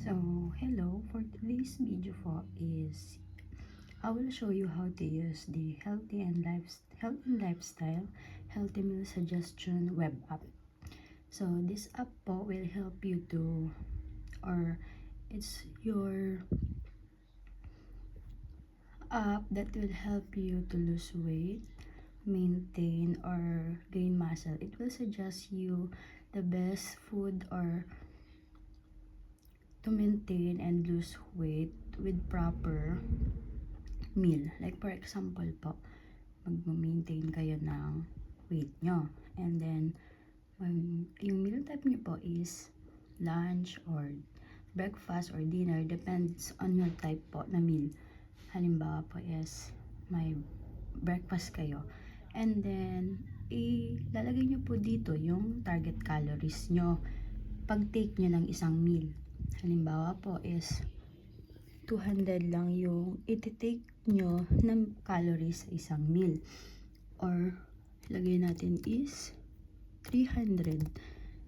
So, hello, for today's video po is I will show you how to use the health and lifestyle healthy meal suggestion web app. So, this app po will help you to, or it's your app that will help you to lose weight, maintain or gain muscle. It will suggest you the best food or to maintain and lose weight with proper meal. Like for example po, mag-maintain kayo ng weight nyo. And then, yung meal type nyo po is lunch or breakfast or dinner. Depends on your type po na meal. Halimbawa po is may breakfast kayo. And then, ilalagay nyo po dito yung target calories nyo pag-take nyo ng isang meal. Halimbawa po is 200 lang yung iti-take nyo ng calories sa isang meal. Or, lagay natin is 300.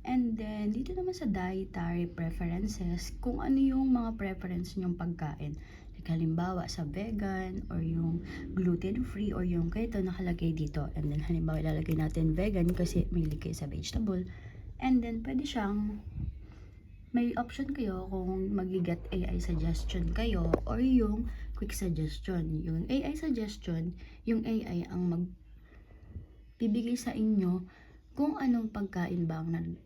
And then, dito naman sa dietary preferences, kung ano yung mga preference nyong pagkain. Like, halimbawa sa vegan, or yung gluten-free, or yung keto nakalagay dito. And then, halimbawa, ilalagay natin vegan kasi may kayo sa vegetable. And then, pwede siyang may option kayo kung mag-get AI suggestion kayo or yung quick suggestion. Yung AI suggestion, yung AI ang magbibigay sa inyo kung anong pagkain ba ang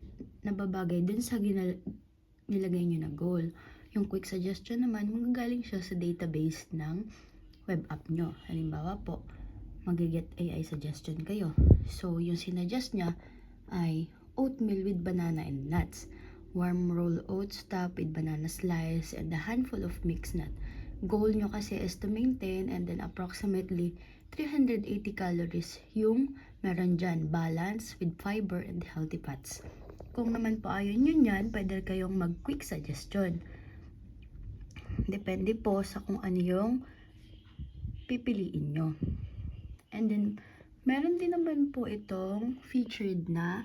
nababagay dun sa nilagay nyo na goal. Yung quick suggestion naman, magagaling siya sa database ng web app nyo. Halimbawa po, mag-get AI suggestion kayo. So, yung sinuggest niya ay oatmeal with banana and nuts. Warm roll oats topped with banana slice and a handful of mixed nut. Goal nyo kasi is to maintain and then approximately 380 calories yung meron dyan. Balance with fiber and healthy fats. Kung naman po ayaw nyo yan, pwede kayong mag-quick suggestion. Depende po sa kung ano yung pipiliin nyo. And then, meron din naman po itong featured na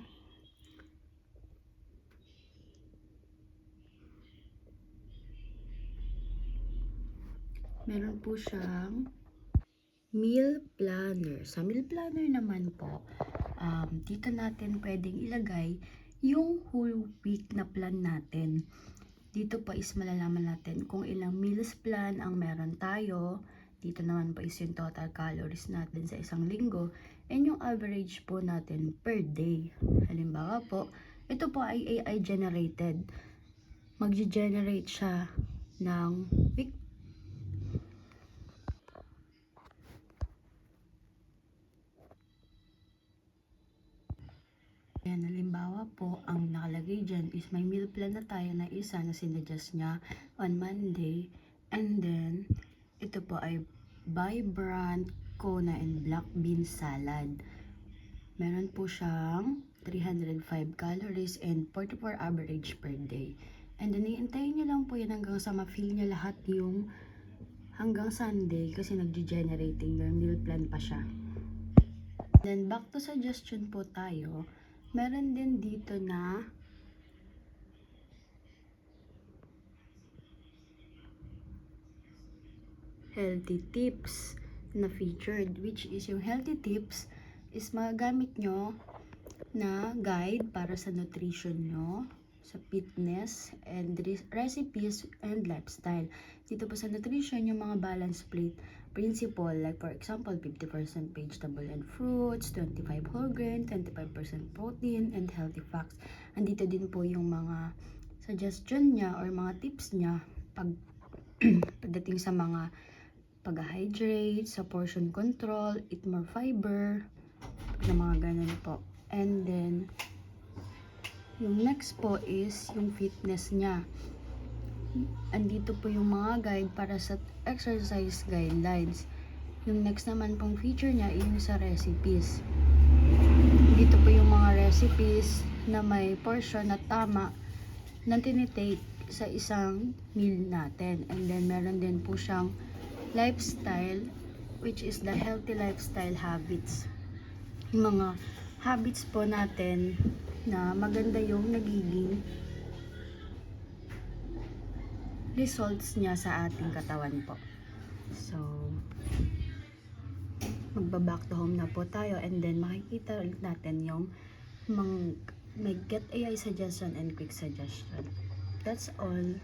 meron po siyang meal planner. Sa meal planner naman po, dito natin pwedeng ilagay yung whole week na plan natin. Dito po is malalaman natin kung ilang meals plan ang meron tayo. Dito naman po is yung total calories natin sa isang linggo and yung average po natin per day. Halimbawa po, ito po ay AI generated. Mag-generate siya ng week. Ayan, halimbawa po, ang nakalagay dyan is may meal plan na tayo na isa na sinuggest niya on Monday. And then, ito po ay Vibrant Kona and Black Bean Salad. Meron po siyang 305 calories and 44 average per day. And then, iintayin nyo lang po yan hanggang sa ma-fill nyo lahat yung hanggang Sunday kasi nag-generating yung meal plan pa siya. Then, back to suggestion po tayo. Meron din dito na healthy tips na featured, which is yung healthy tips is magagamit nyo na guide para sa nutrition nyo, sa fitness and recipes and lifestyle. Dito po sa nutrition, yung mga balance plate principle, like for example, 50% vegetable and fruits, 25 whole grain, 25% protein, and healthy fats. Andito din po yung mga suggestion niya or mga tips niya pagdating sa mga pag-hydrate, sa portion control, eat more fiber, na mga ganun po. And then, yung next po is yung fitness niya. Andito po yung mga guide para sa exercise guidelines. Yung next naman pong feature niya yung sa recipes. Dito po yung mga recipes na may portion na tama na tinitake sa isang meal natin. And then meron din po siyang lifestyle, which is the healthy lifestyle habits. Yung mga habits po natin na maganda yung nagiging results niya sa ating katawan po. So, magba-back to home na po tayo, and then makikita ulit natin yung may get AI suggestion and quick suggestion. That's all.